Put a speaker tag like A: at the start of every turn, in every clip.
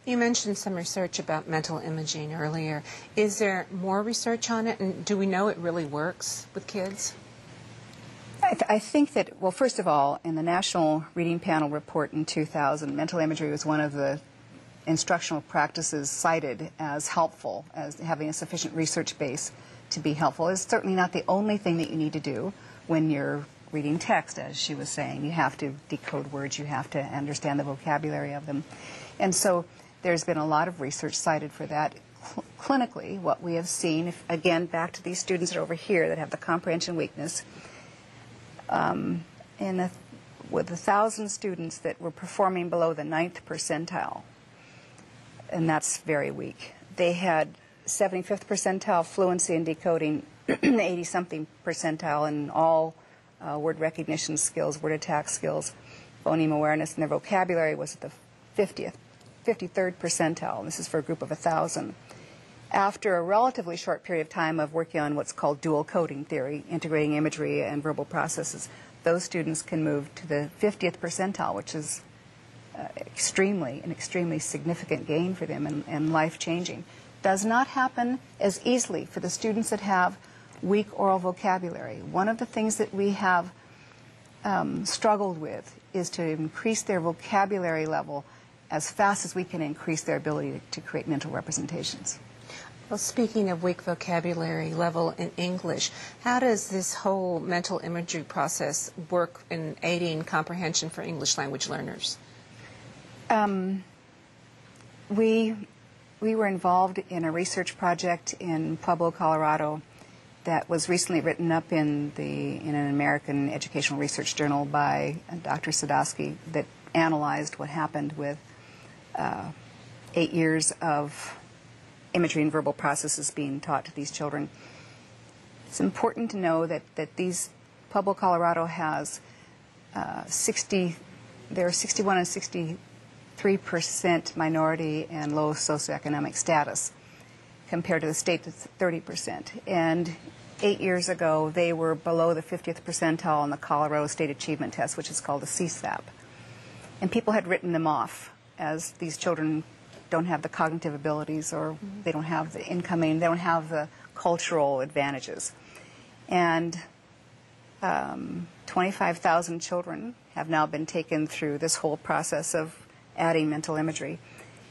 A: You mentioned some research about mental imaging earlier. Is there more research on it, and do we know it really works with kids?
B: I think that, well, first of all, in the National Reading Panel report in 2000, mental imagery was one of the instructional practices cited as helpful, as having a sufficient research base to be helpful. It's certainly not the only thing that you need to do when you're reading text, as she was saying. You have to decode words, you have to understand the vocabulary of them. And so there's been a lot of research cited for that. Clinically, what we have seen, again, back to these students that are over here that have the comprehension weakness, with 1,000 students that were performing below the 9th percentile, and that's very weak. They had 75th percentile fluency in decoding, 80-something percentile in all word recognition skills, word attack skills, phoneme awareness, and their vocabulary was at the 53rd percentile. This is for a group of 1,000. After a relatively short period of time of working on what's called dual coding theory, integrating imagery and verbal processes, those students can move to the 50th percentile, which is an extremely significant gain for them and life-changing. Does not happen as easily for the students that have weak oral vocabulary. One of the things that we have struggled with is to increase their vocabulary level as fast as we can increase their ability to create mental representations.
A: Well, speaking of weak vocabulary level in English, how does this whole mental imagery process work in aiding comprehension for English language learners?
B: We were involved in a research project in Pueblo, Colorado, that was recently written up in an American educational research journal by Dr. Sadowski that analyzed what happened with 8 years of imagery and verbal processes being taught to these children. It's important to know that these Pueblo, Colorado has there are 61 and 63% minority and low socioeconomic status, compared to the state that's 30%. And 8 years ago, they were below the 50th percentile on the Colorado State Achievement Test, which is called the CSAP. And people had written them off as these children don't have the cognitive abilities, or they don't have the incoming, they don't have the cultural advantages. And 25,000 children have now been taken through this whole process of adding mental imagery.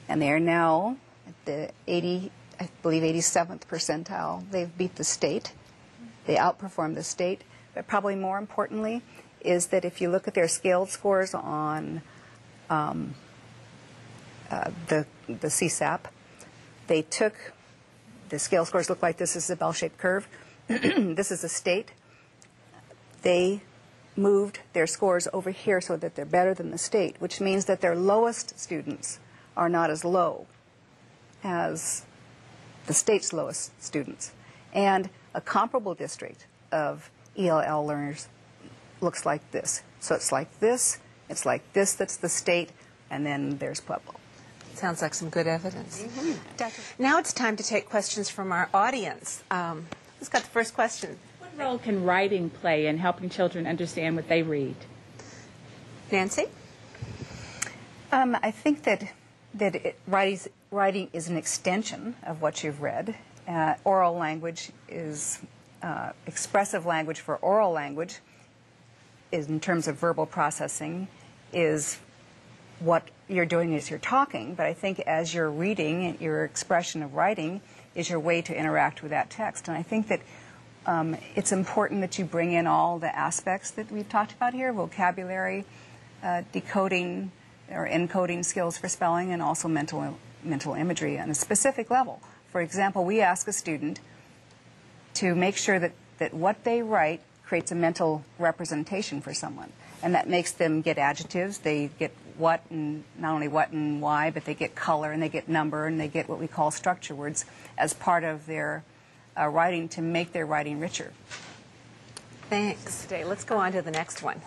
B: And they are now at the 87th percentile. They've beat the state. They outperform the state. But probably more importantly is that if you look at their scaled scores on the CSAP, they took, the scale scores look like this is a bell-shaped curve. This is the state. They moved their scores over here so that they're better than the state, which means that their lowest students are not as low as the state's lowest students. And a comparable district of ELL learners looks like this. So it's like this, that's the state, and then there's Pueblo.
A: Sounds like some good evidence. Now it's time to take questions from our audience. Who's got the first question?
C: What role can writing play in helping children understand what they read?
A: Nanci?
B: I think that writing is an extension of what you've read. Oral language is expressive language for oral language, is in terms of verbal processing, is what you're doing as you're talking, but I think as you're reading, your expression of writing is your way to interact with that text. And I think that it's important that you bring in all the aspects that we've talked about here, vocabulary, decoding or encoding skills for spelling, and also mental imagery on a specific level. For example, we ask a student to make sure that what they write creates a mental representation for someone. And that makes them get adjectives. They get what, and not only what and why, but they get color and they get number and they get what we call structure words as part of their writing to make their writing richer.
A: Thanks. Let's go on to the next one.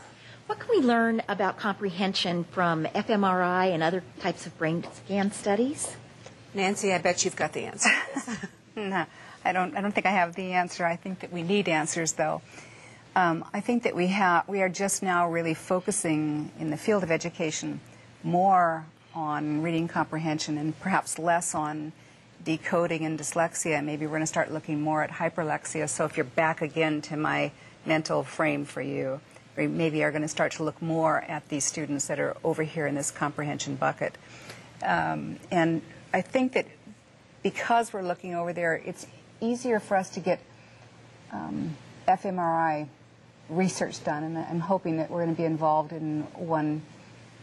D: What can we learn about comprehension from fMRI and other types of brain scan studies?
A: Nanci, I bet you've got the answer.
B: No, I don't think I have the answer. I think that we need answers, though. I think that we are just now really focusing in the field of education more on reading comprehension and perhaps less on decoding and dyslexia. Maybe we're going to start looking more at hyperlexia. So if you're back again to my mental frame for you, we maybe are going to start to look more at these students that are over here in this comprehension bucket. And I think that because we're looking over there, it's easier for us to get Fmri research done, and I'm hoping that we're going to be involved in one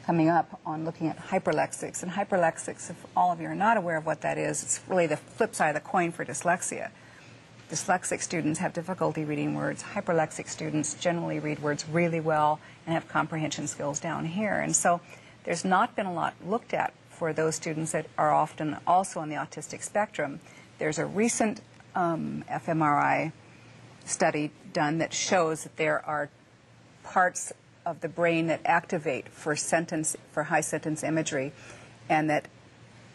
B: coming up on looking at hyperlexics. And hyperlexics, if all of you are not aware of what that is, it's really the flip side of the coin for dyslexia. Dyslexic students have difficulty reading words. Hyperlexic students generally read words really well and have comprehension skills down here. And so there's not been a lot looked at for those students that are often also on the autistic spectrum. There's a recent Fmri study done that shows that there are parts of the brain that activate for high sentence imagery, and that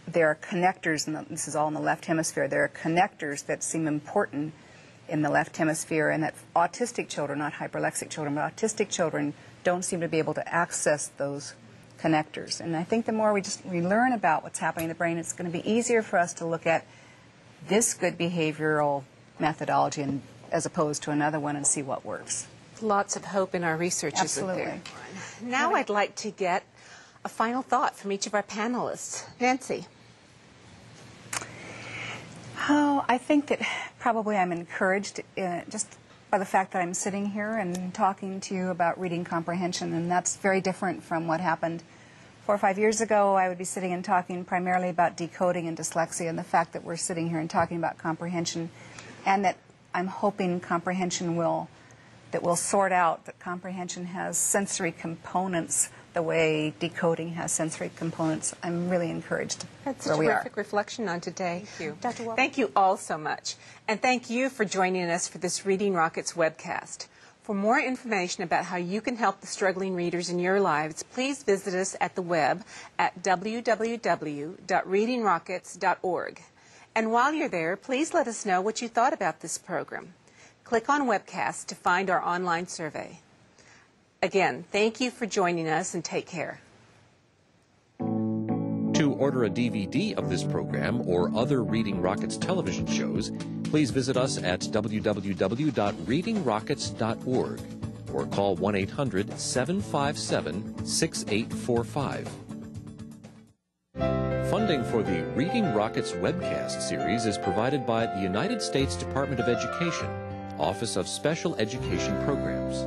B: there are connectors, and this is all in the left hemisphere, there are connectors that seem important in the left hemisphere, and that autistic children, not hyperlexic children, but autistic children don't seem to be able to access those connectors. And I think the more we learn about what's happening in the brain, it's going to be easier for us to look at this good behavioral methodology and, as opposed to another one, and see what works.
A: Lots of hope in our research,
B: Absolutely.
A: isn't there? Now I'd like to get a final thought from each of our panelists. Nanci.
B: Oh, I think that probably I'm encouraged just by the fact that I'm sitting here and talking to you about reading comprehension, and that's very different from what happened 4 or 5 years ago. I would be sitting and talking primarily about decoding and dyslexia, and the fact that we're sitting here and talking about comprehension, and that I'm hoping comprehension will sort out that comprehension has sensory components the way decoding has sensory components. I'm really encouraged.
A: That's a terrific reflection on today.
C: Thank you.
A: Dr. Walker. Thank you all so much. And thank you for joining us for this Reading Rockets webcast. For more information about how you can help the struggling readers in your lives, please visit us at the web at www.readingrockets.org. And while you're there, please let us know what you thought about this program. Click on Webcast to find our online survey. Again, thank you for joining us, and take care.
E: To order a DVD of this program or other Reading Rockets television shows, please visit us at www.readingrockets.org or call 1-800-757-6845. Funding for the Reading Rockets webcast series is provided by the United States Department of Education, Office of Special Education Programs.